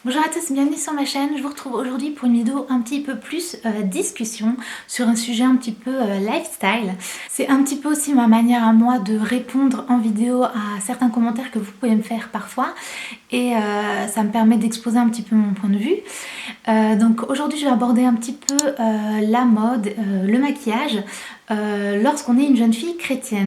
Bonjour à tous, bienvenue sur ma chaîne. Je vous retrouve aujourd'hui pour une vidéo un petit peu plus discussion sur un sujet un petit peu lifestyle. C'est un petit peu aussi ma manière à moi de répondre en vidéo à certains commentaires que vous pouvez me faire parfois et ça me permet d'exposer un petit peu mon point de vue. Donc aujourd'hui je vais aborder un petit peu la mode, le maquillage lorsqu'on est une jeune fille chrétienne.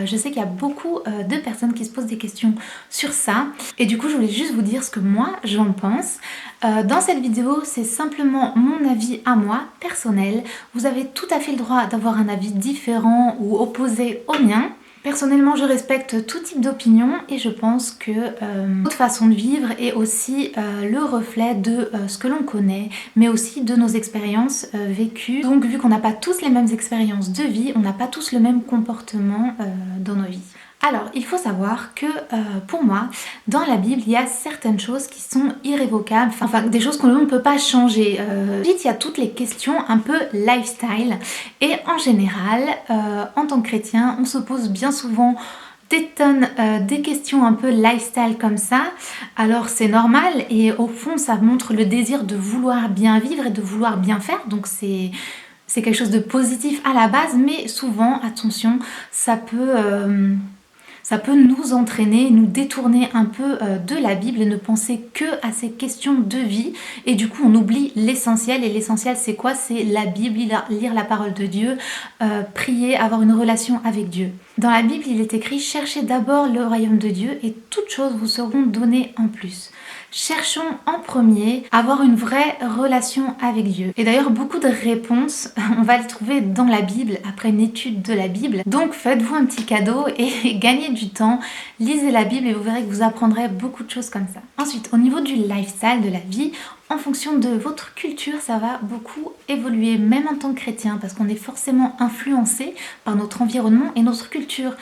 Je sais qu'il y a beaucoup de personnes qui se posent des questions sur ça et du coup je voulais juste vous dire ce que moi j'en pense. Dans cette vidéo c'est simplement mon avis à moi, personnel. Vous avez tout à fait le droit d'avoir un avis différent ou opposé au mien. Personnellement, je respecte tout type d'opinion et je pense que notre façon de vivre est aussi le reflet de ce que l'on connaît, mais aussi de nos expériences vécues. Donc, vu qu'on n'a pas tous les mêmes expériences de vie, on n'a pas tous le même comportement dans nos vies. Alors, il faut savoir que pour moi, dans la Bible, il y a certaines choses qui sont irrévocables, enfin des choses qu'on ne peut pas changer. Ensuite, il y a toutes les questions un peu lifestyle. Et en général, en tant que chrétien, on se pose bien souvent des tonnes des questions un peu lifestyle comme ça. Alors c'est normal et au fond, ça montre le désir de vouloir bien vivre et de vouloir bien faire. Donc c'est quelque chose de positif à la base, mais souvent, attention, ça peut nous entraîner, nous détourner un peu de la Bible et ne penser que à ces questions de vie. Et du coup, on oublie l'essentiel. Et l'essentiel, c'est quoi? C'est la Bible, lire la parole de Dieu, prier, avoir une relation avec Dieu. Dans la Bible, il est écrit « Cherchez d'abord le royaume de Dieu et toutes choses vous seront données en plus ». Cherchons en premier à avoir une vraie relation avec Dieu. Et d'ailleurs, beaucoup de réponses, on va les trouver dans la Bible, après une étude de la Bible. Donc faites-vous un petit cadeau et gagnez du temps. Lisez la Bible et vous verrez que vous apprendrez beaucoup de choses comme ça. Ensuite, au niveau du lifestyle, de la vie, en fonction de votre culture, ça va beaucoup évoluer, même en tant que chrétien, parce qu'on est forcément influencé par notre environnement et notre culture.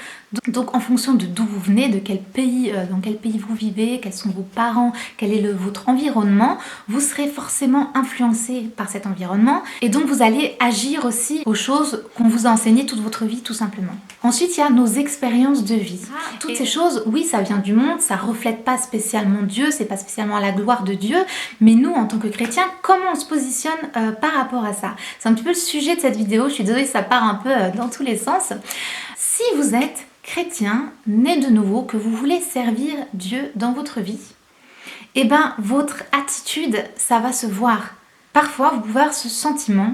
Donc en fonction de d'où vous venez, de quel pays, dans quel pays vous vivez, quels sont vos parents, quel est votre environnement, vous serez forcément influencé par cet environnement et donc vous allez agir aussi aux choses qu'on vous a enseignées toute votre vie tout simplement. Ensuite, il y a nos expériences de vie. Toutes ces choses, oui, ça vient du monde, ça reflète pas spécialement Dieu, c'est pas spécialement la gloire de Dieu, mais nous, en tant que chrétiens, comment on se positionne par rapport à ça? C'est un petit peu le sujet de cette vidéo, je suis désolée, ça part un peu dans tous les sens. Si vous êtes chrétien, né de nouveau, que vous voulez servir Dieu dans votre vie, eh bien, votre attitude, ça va se voir. Parfois, vous pouvez avoir ce sentiment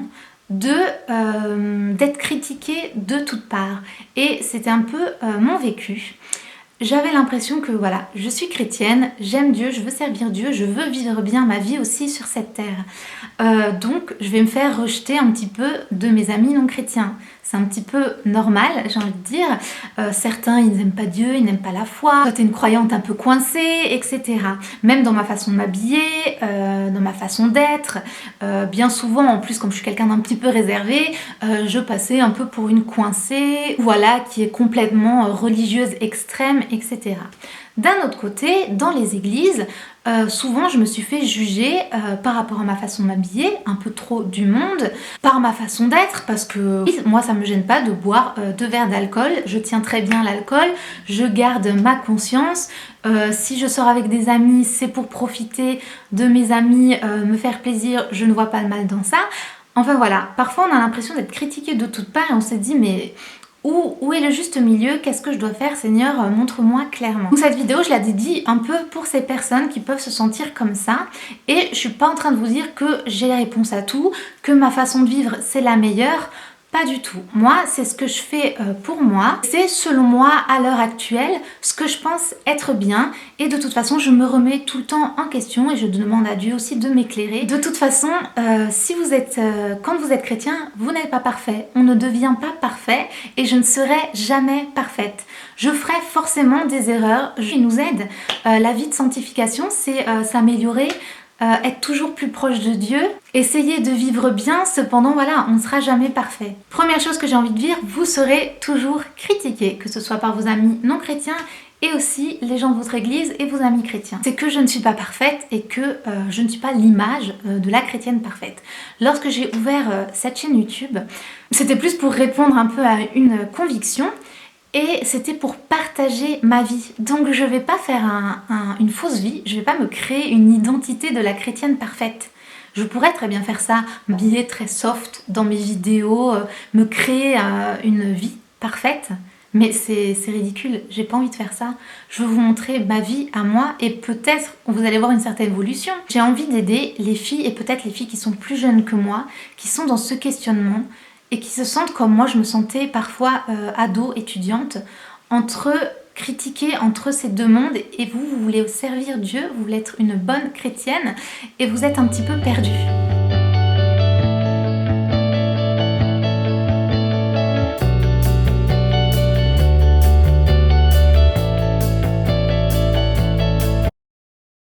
d'être critiqué de toutes parts. Et c'était un peu mon vécu. J'avais l'impression que voilà, je suis chrétienne, j'aime Dieu, je veux servir Dieu, je veux vivre bien ma vie aussi sur cette terre. Donc je vais me faire rejeter un petit peu de mes amis non chrétiens. C'est un petit peu normal, j'ai envie de dire. Certains, ils n'aiment pas Dieu, ils n'aiment pas la foi. Toi, t'es une croyante un peu coincée, etc. Même dans ma façon de m'habiller, dans ma façon d'être. Bien souvent, en plus, comme je suis quelqu'un d'un petit peu réservé, je passais un peu pour une coincée, voilà, qui est complètement religieuse extrême, etc. D'un autre côté, dans les églises, souvent je me suis fait juger par rapport à ma façon de m'habiller, un peu trop du monde, par ma façon d'être, parce que oui, moi ça me gêne pas de boire 2 verres d'alcool, je tiens très bien l'alcool, je garde ma conscience. Si je sors avec des amis, c'est pour profiter de mes amis, me faire plaisir, je ne vois pas le mal dans ça. Enfin voilà, parfois on a l'impression d'être critiqué de toutes parts et on se dit mais où est le juste milieu? Qu'est-ce que je dois faire, Seigneur? Montre-moi clairement. Donc cette vidéo, je la dédie un peu pour ces personnes qui peuvent se sentir comme ça. Et je suis pas en train de vous dire que j'ai la réponse à tout, que ma façon de vivre c'est la meilleure. Pas du tout. Moi, c'est ce que je fais pour moi. C'est selon moi, à l'heure actuelle, ce que je pense être bien. Et de toute façon, je me remets tout le temps en question et je demande à Dieu aussi de m'éclairer. De toute façon, quand vous êtes chrétien, vous n'êtes pas parfait. On ne devient pas parfait et je ne serai jamais parfaite. Je ferai forcément des erreurs. Dieu nous aide. La vie de sanctification, c'est s'améliorer. Être toujours plus proche de Dieu, essayer de vivre bien, cependant voilà, on ne sera jamais parfait. Première chose que j'ai envie de dire, vous serez toujours critiqué, que ce soit par vos amis non chrétiens et aussi les gens de votre église et vos amis chrétiens. C'est que je ne suis pas parfaite et que je ne suis pas l'image de la chrétienne parfaite. Lorsque j'ai ouvert cette chaîne YouTube, c'était plus pour répondre un peu à une conviction. et c'était pour partager ma vie. Donc je vais pas faire une fausse vie, je vais pas me créer une identité de la chrétienne parfaite. Je pourrais très bien faire ça, m'habiller très soft dans mes vidéos, me créer une vie parfaite, mais c'est ridicule, j'ai pas envie de faire ça. Je veux vous montrer ma vie à moi et peut-être vous allez voir une certaine évolution. J'ai envie d'aider les filles et peut-être les filles qui sont plus jeunes que moi, qui sont dans ce questionnement et qui se sentent comme moi je me sentais parfois ado, étudiante, entre critiquer entre ces deux mondes et vous voulez servir Dieu, vous voulez être une bonne chrétienne et vous êtes un petit peu perdu.